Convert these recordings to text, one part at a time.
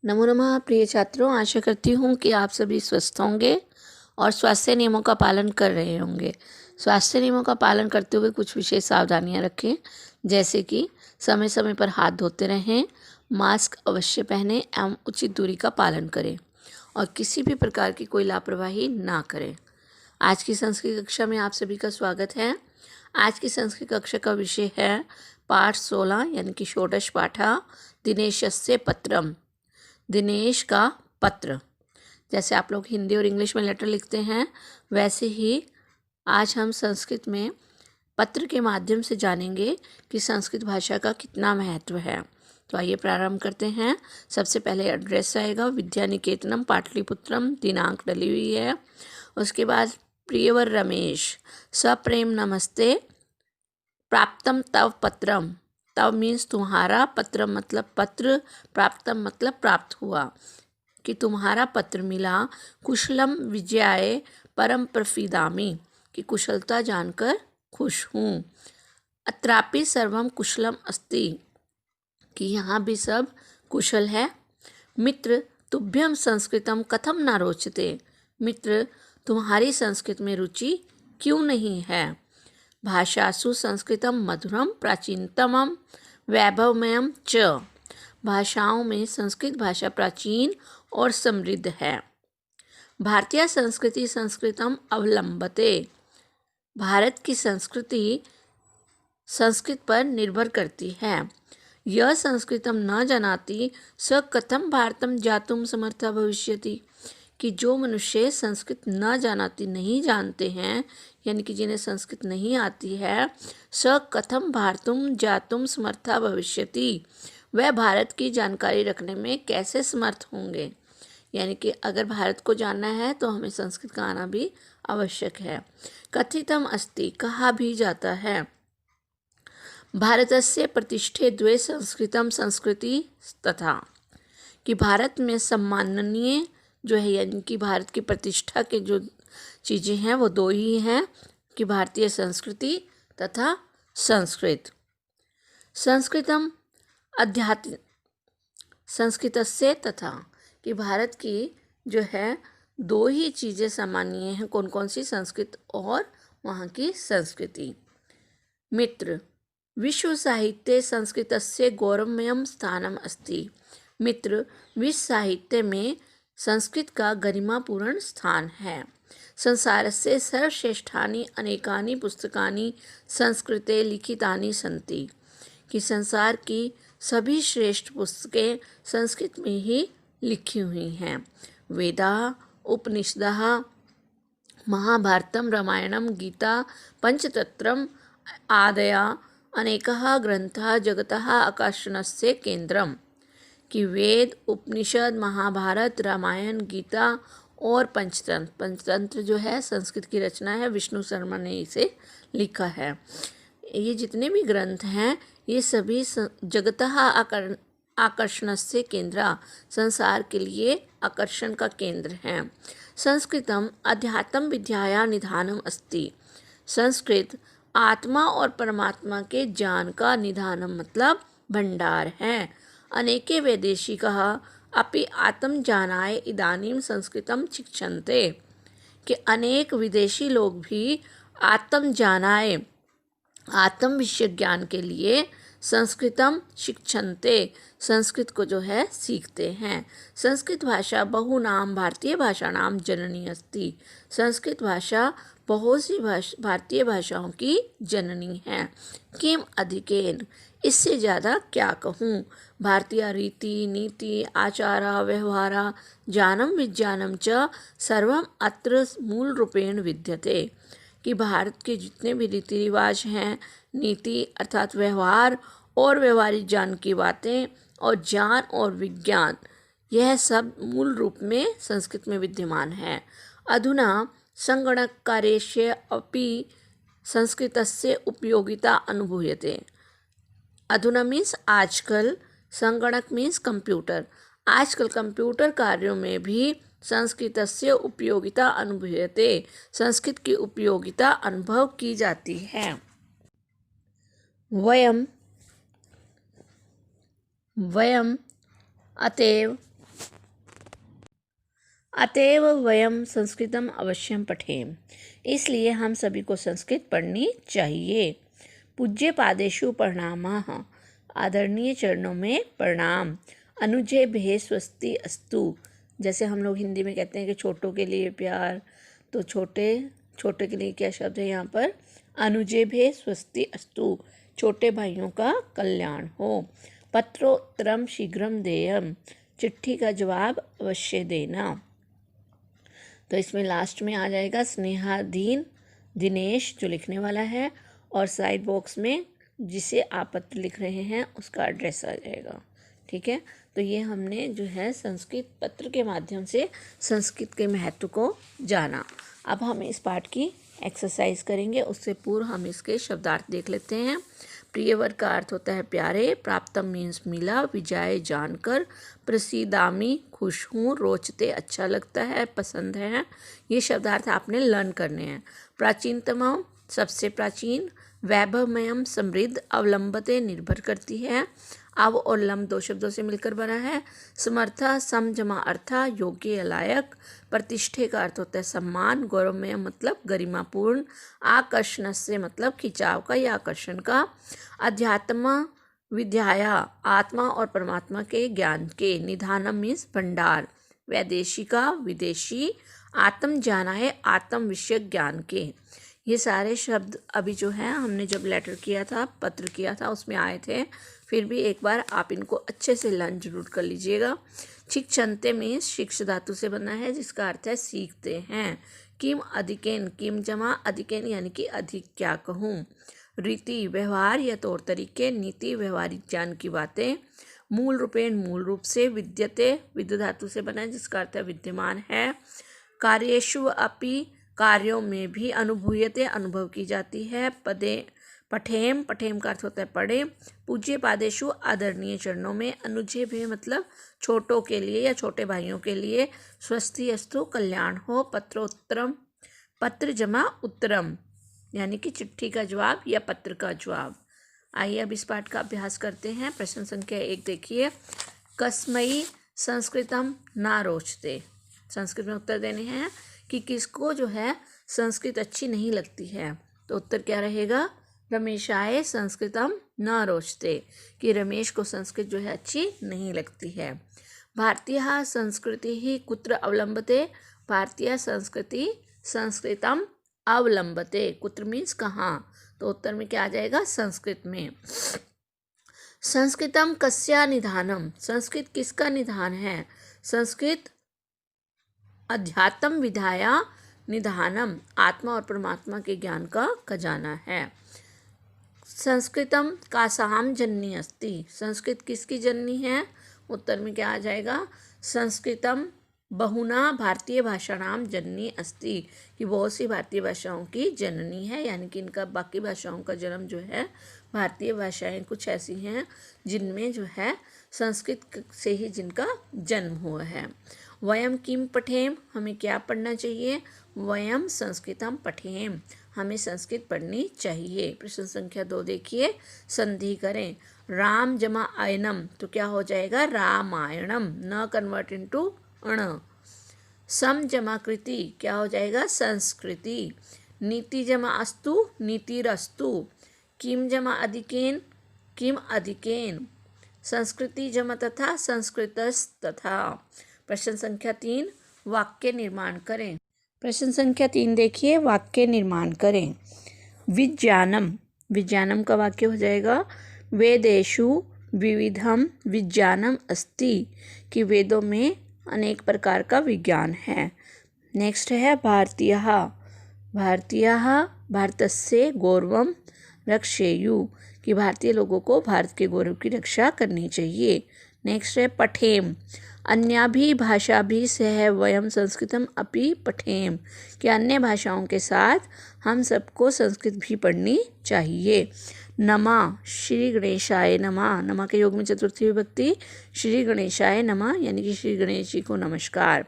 नमो नमः प्रिय छात्रों, आशा करती हूँ कि आप सभी स्वस्थ होंगे और स्वास्थ्य नियमों का पालन कर रहे होंगे। स्वास्थ्य नियमों का पालन करते हुए कुछ विशेष सावधानियाँ रखें, जैसे कि समय समय पर हाथ धोते रहें, मास्क अवश्य पहनें एवं उचित दूरी का पालन करें और किसी भी प्रकार की कोई लापरवाही ना करें। आज की संस्कृत कक्षा में आप सभी का स्वागत है। आज की संस्कृत कक्षा का विषय है पाठ 16 यानी कि षोडश पाठा दिनेशस्य पत्रम। दिनेश का पत्र। जैसे आप लोग हिंदी और इंग्लिश में लेटर लिखते हैं, वैसे ही आज हम संस्कृत में पत्र के माध्यम से जानेंगे कि संस्कृत भाषा का कितना महत्व है। तो आइए प्रारंभ करते हैं। सबसे पहले एड्रेस आएगा, विद्या निकेतनम पाटलिपुत्रम, दिनांक डली हुई है। उसके बाद प्रियवर रमेश, सप्रेम नमस्ते, प्राप्तम तव पत्रम। तव मीन्स तुम्हारा, पत्र मतलब पत्र, प्राप्तम मतलब प्राप्त हुआ, कि तुम्हारा पत्र मिला। कुशलम विजयाय परम प्रफिदामी, कि कुशलता जानकर खुश हूँ। अत्रापि सर्वम कुशलम अस्ति, कि यहाँ भी सब कुशल है। मित्र तुभ्यम संस्कृतम कथम न रोचते, मित्र तुम्हारी संस्कृत में रुचि क्यों नहीं है। भाषासु संस्कृतम मधुरम प्राचीनतमम वैभवमयम च, भाषाओं में संस्कृत भाषा प्राचीन और समृद्ध है। भारतीय संस्कृति संस्कृतम अवलंबते, भारत की संस्कृति संस्कृत पर निर्भर करती है। यह संस्कृतम न जानाति स कथम भारतम जातुम समर्था भविष्यति, कि जो मनुष्य संस्कृत न जानाती नहीं जानते हैं, यानी कि जिन्हें संस्कृत नहीं आती है, स कथम भारतुम जातुम समर्था भविष्यति, वह भारत की जानकारी रखने में कैसे समर्थ होंगे। यानी कि अगर भारत को जानना है तो हमें संस्कृत का आना भी आवश्यक है। कथितम अस्ति, कहा भी जाता है, भारतस्य प्रतिष्ठे द्वे संस्कृतम संस्कृति तथा, कि भारत में सम्माननीय जो है, यानी कि भारत की प्रतिष्ठा के जो चीज़ें हैं वो दो ही हैं, कि भारतीय संस्कृति तथा संस्कृत। संस्कृतम अध्यात्म संस्कृतस्य तथा, कि भारत की जो है दो ही चीज़ें सामान्य हैं। कौन कौन सी, संस्कृत और वहाँ की संस्कृति। मित्र विश्व साहित्य संस्कृतस्य गौरवमयं स्थानम अस्ति, मित्र विश्व साहित्य में संस्कृत का गरिमापूर्ण स्थान है। संसारस्य सर्वश्रेष्ठानि अनेकानि पुस्तकानि संस्कृते लिखितानि सन्ति, कि संसार की सभी श्रेष्ठ पुस्तकें संस्कृत में ही लिखी हुई हैं। वेदाः उपनिषदः महाभारतं रामायणं गीता पंचतंत्रम् आदयः अनेकः ग्रंथाः जगतः आकर्षणस्य केंद्रम, कि वेद उपनिषद महाभारत रामायण गीता और पंचतंत्र जो है संस्कृत की रचना है, विष्णु शर्मा ने इसे लिखा है। ये जितने भी ग्रंथ हैं ये सभी जगतः आकर्षणस्य केंद्र, संसार के लिए आकर्षण का केंद्र हैं। संस्कृतम अध्यात्म विद्याया निधानम अस्ति, संस्कृत आत्मा और परमात्मा के ज्ञान का निधानम मतलब भंडार है। अनेके वैदेशिकः अपि आत्मज्ञानाय इदानीं संस्कृतं शिक्षन्ते, कि अनेक विदेशी लोग भी आत्मज्ञानाय आत्म विषय ज्ञान के लिए संस्कृतम शिक्षन्ते, संस्कृत को जो है सीखते हैं। संस्कृत भाषा बहुनाम भारतीय भाषाणाम जननी अस्ति, संस्कृत भाषा बहुत सी भारतीय भाषाओं की जननी है। किम अधिकेन, इससे ज़्यादा क्या कहूँ। भारतीय रीति नीति आचारा व्यवहारा जानम विज्ञानम च सर्वम अत्र मूल रूपेण विद्यते, कि भारत के जितने भी रीति रिवाज हैं, नीति अर्थात व्यवहार और व्यवहारिक ज्ञान की बातें और ज्ञान और विज्ञान, यह सब मूल रूप में संस्कृत में विद्यमान है। अधुना संगणक कार्यस्य अपि संस्कृतस्य उपयोगिता अनुभूयते, अधुना मीन्स आजकल, संगणक मीन्स कंप्यूटर, आजकल कंप्यूटर कार्यों में भी संस्कृतस्य उपयोगिता अनुभूयते, संस्कृत की उपयोगिता अनुभव की जाती है। वयम अतएव अतएव वयम संस्कृतम अवश्यम पठेम, इसलिए हम सभी को संस्कृत पढ़नी चाहिए। पूज्य पादेषु प्रणामाः, आदरणीय चरणों में प्रणाम। अनुजेभ्ये स्वस्ति अस्तु, जैसे हम लोग हिंदी में कहते हैं कि छोटों के लिए प्यार, तो छोटे के लिए क्या शब्द है यहाँ पर? अनुजेभ्ये स्वस्ति अस्तु, छोटे भाइयों का कल्याण हो। पत्रोत्तरम शीघ्रम देयम, चिट्ठी का जवाब अवश्य देना। तो इसमें लास्ट में आ जाएगा स्नेहाधीन दिनेश जो लिखने वाला है, और साइड बॉक्स में जिसे आप पत्र लिख रहे हैं उसका एड्रेस आ जाएगा। ठीक है, तो ये हमने जो है संस्कृत पत्र के माध्यम से संस्कृत के महत्व को जाना। अब हम इस पाठ की एक्सरसाइज करेंगे, उससे पूर्व हम इसके शब्दार्थ देख लेते हैं। प्रियवर का अर्थ होता है प्यारे, प्राप्तम मीन्स मिला, विजय जानकर, प्रसीदामी खुश हूँ, रोचते अच्छा लगता है, पसंद है। ये शब्दार्थ आपने लर्न करने हैं। प्राचीनतम सबसे प्राचीन, वैभवमयम समृद्ध, अवलंबते निर्भर करती है, अव और लम दो शब्दों से मिलकर बना है। समर्था सम जमा अर्था, योग्य लायक। प्रतिष्ठे का अर्थ होता है सम्मान, गौरवमय मतलब गरिमापूर्ण, आकर्षण से मतलब खिंचाव का या आकर्षण का। अध्यात्म विद्याया, आत्मा और परमात्मा के ज्ञान के। निधानम मीन्स भंडार, वैदेशी का विदेशी। आत्म जानाए, आत्म विषय ज्ञान के। ये सारे शब्द अभी जो है हमने जब लेटर किया था, पत्र किया था, उसमें आए थे। फिर भी एक बार आप इनको अच्छे से लर्न जरूर कर लीजिएगा। शिक्षन्ते में शिक्ष धातु से बना है, जिसका अर्थ है सीखते हैं। किम अधिकेन, किम जमा अधिकेन यानी कि अधिक क्या कहूँ। रीति व्यवहार या तौर तरीके, नीति व्यवहारिक ज्ञान की बातें। मूल रूपेण मूल रूप से। विद्यते विद्य धातु से बना है, जिसका अर्थ है विद्यमान है। कार्येषु अपि, कार्यों में भी। अनुभूयते अनुभव की जाती है। पदे पठेम, पठेम का अर्थ होता है पढ़े। पूज्य पादेषु आदरणीय चरणों में। अनुजेभ्ये मतलब छोटों के लिए या छोटे भाइयों के लिए। स्वस्ति अस्तु कल्याण हो। पत्रोत्तरम, पत्र जमा उत्तरम यानी कि चिट्ठी का जवाब या पत्र का जवाब। आइए अब इस पाठ का अभ्यास करते हैं। प्रश्न संख्या 1 देखिए। कस्मई संस्कृतम ना रोचते, संस्कृत में उत्तर देने हैं कि किसको जो है संस्कृत अच्छी नहीं लगती है। तो उत्तर क्या रहेगा? रमेशाय संस्कृतम न रोचते, कि रमेश को संस्कृत जो है अच्छी नहीं लगती है। भारतीय संस्कृति ही कुत्र अवलंबते, भारतीय संस्कृति संस्कृतम अवलंबते। कुत्र मीन्स कहाँ, तो उत्तर में क्या आ जाएगा? संस्कृत में। संस्कृतम कस्या निधानम, संस्कृत किसका निधान है? संस्कृत अध्यात्म विधाया निधानम, आत्मा और परमात्मा के ज्ञान का खजाना है। संस्कृतम कासाम जननी अस्ति, संस्कृत किसकी जननी है? उत्तर में क्या आ जाएगा? संस्कृतम बहुना भारतीय भाषाणाम जननी अस्ति, कि बहुत सी भारतीय भाषाओं की जननी है, यानी कि इनका बाकी भाषाओं का जन्म जो है, भारतीय भाषाएं कुछ ऐसी हैं जिनमें जो है संस्कृत से ही जिनका जन्म हुआ है। वयम किम पठेम, हमें क्या पढ़ना चाहिए? वयम संस्कृतम पठेम, हमें संस्कृत पढ़नी चाहिए। प्रश्न संख्या 2 देखिए। संधि करें। राम जमा आयनम, तो क्या हो जाएगा? रामायणम, न कन्वर्ट इनटू अण। सम जमा कृति, क्या हो जाएगा? संस्कृति। नीति जमा अस्तु, नीतिरस्तु। किम जमा अधिकेन, किम अधिकेन। संस्कृति जमा तथा, संस्कृतस तथा। प्रश्न संख्या 3 वाक्य निर्माण करें। प्रश्न संख्या 3 देखिए। वाक्य निर्माण करें। विज्ञानम, विज्ञानम का वाक्य हो जाएगा वेदेषु विविधम विज्ञानम अस्ति, कि वेदों में अनेक प्रकार का विज्ञान है। नेक्स्ट है भारतीयः, भारतीयः भारतस्य गौरवम रक्षेयु, कि भारतीय लोगों को भारत के गौरव की रक्षा करनी चाहिए। नेक्स्ट है पठेम, अन्याभि भाषाभि सह वयम संस्कृतम अपि पठेम, कि अन्य भाषाओं के साथ हम सबको संस्कृत भी पढ़नी चाहिए। नमा, श्री गणेशाय नमः, नमा के योग में चतुर्थी विभक्ति, श्री गणेशाय नमः यानी कि श्री गणेश जी को नमस्कार।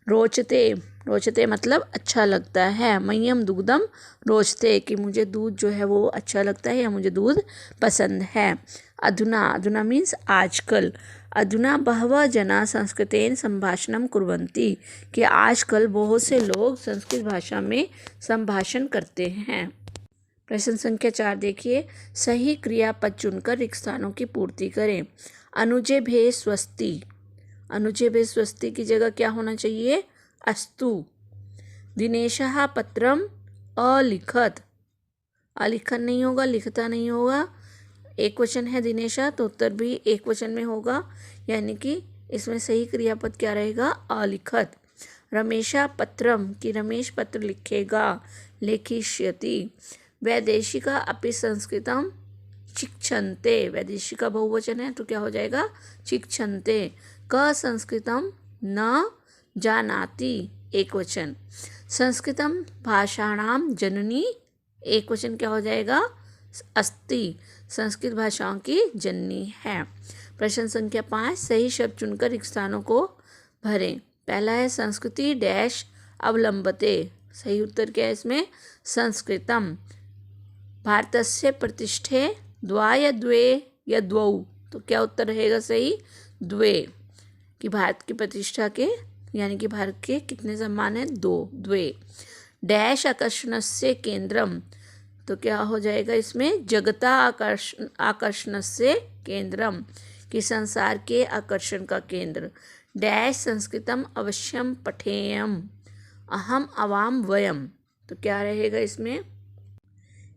रोचते, रोचते मतलब अच्छा लगता है। मह्यम दुग्धम रोचते, कि मुझे दूध जो है वो अच्छा लगता है या मुझे दूध पसंद है। अधुना, अधुना मीन्स आजकल। अधुना बहवः जना संस्कृतेन संभाषणं कुर्वन्ति, कि आजकल बहुत से लोग संस्कृत भाषा में संभाषण करते हैं। प्रश्न संख्या 4 देखिए, सही क्रियापद चुनकर रिक्त स्थानों की पूर्ति करें। अनुजे भे स्वस्ति, अनुजे भे स्वस्ति की जगह क्या होना चाहिए? अस्तु। दिनेशः पत्रम अलिखत, अलिखत नहीं होगा, लिखता नहीं होगा, एक वचन है दिनेशा, तो उत्तर भी एक वचन में होगा, यानी कि इसमें सही क्रियापद क्या रहेगा? अलिखत। रमेशा पत्रम, कि रमेश पत्र लिखेगा, लेखिष्यति। वैदेशिका अपि संस्कृतम शिक्षन्ते, वैदेशिका बहुवचन है तो क्या हो जाएगा? शिक्षन्ते। क संस्कृतम न जानाति, एक वचन। संस्कृतम भाषाणाम जननी, एक वचन क्या हो जाएगा? अस्ति, संस्कृत भाषाओं की जननी है। प्रश्न संख्या 5, सही शब्द चुनकर रिक्त स्थानों को भरें। पहला है संस्कृति डैश अवलंबते, सही उत्तर क्या है इसमें? संस्कृतम। भारतस्य प्रतिष्ठे द्वा या द्वे या द्वौ, तो क्या उत्तर रहेगा सही? द्वे, कि भारत की प्रतिष्ठा के यानी कि भारत के कितने सम्मान हैं? 2, द्वे। डैश आकर्षणस्य केंद्रम, तो क्या हो जाएगा इसमें? जगता आकर्षणस्य केंद्रम, कि संसार के आकर्षण का केंद्र। डैश संस्कृतम अवश्यम पठेयम, अहम अवाम वयम, तो क्या रहेगा इसमें?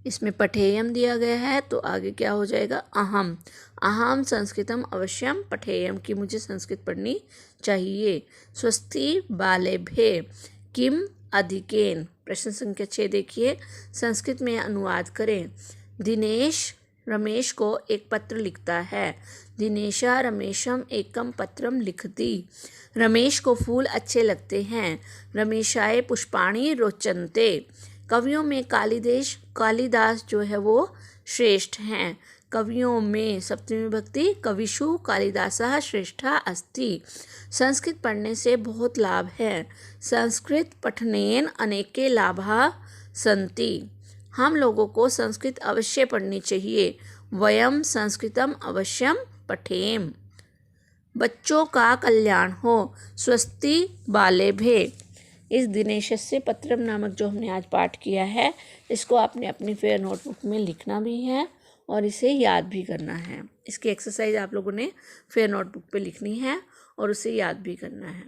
इसमें पठेयम दिया गया है तो आगे क्या हो जाएगा? अहम, अहम संस्कृतम अवश्यम पठेयम, कि मुझे संस्कृत पढ़नी चाहिए। स्वस्ति बालेभ्ये किम अधिकेन, प्रश्न संख्या 6 देखिए, संस्कृत में अनुवाद करें। दिनेश रमेश को एक पत्र लिखता है। दिनेशा रमेशम एकम पत्रम लिखती। रमेश को फूल अच्छे लगते हैं। रमेशाय पुष्पाणि रोचन्ते। कवियों में कालिदास जो है वो श्रेष्ठ हैं। कवियों में सप्तमी विभक्ति, कविषु कालिदासः श्रेष्ठः अस्ति। संस्कृत पढ़ने से बहुत लाभ है। संस्कृत पठनेन अनेके लाभाः सन्ति। हम लोगों को संस्कृत अवश्य पढ़नी चाहिए। वयम संस्कृतम अवश्यम पठेम। बच्चों का कल्याण हो। स्वस्ति बालेभ्ये। इस दिनेशस्य पत्रम नामक जो हमने आज पाठ किया है, इसको आपने अपनी फेयर नोटबुक में लिखना भी है और इसे याद भी करना है। इसकी एक्सरसाइज आप लोगों ने फेयर नोटबुक पे लिखनी है और उसे याद भी करना है।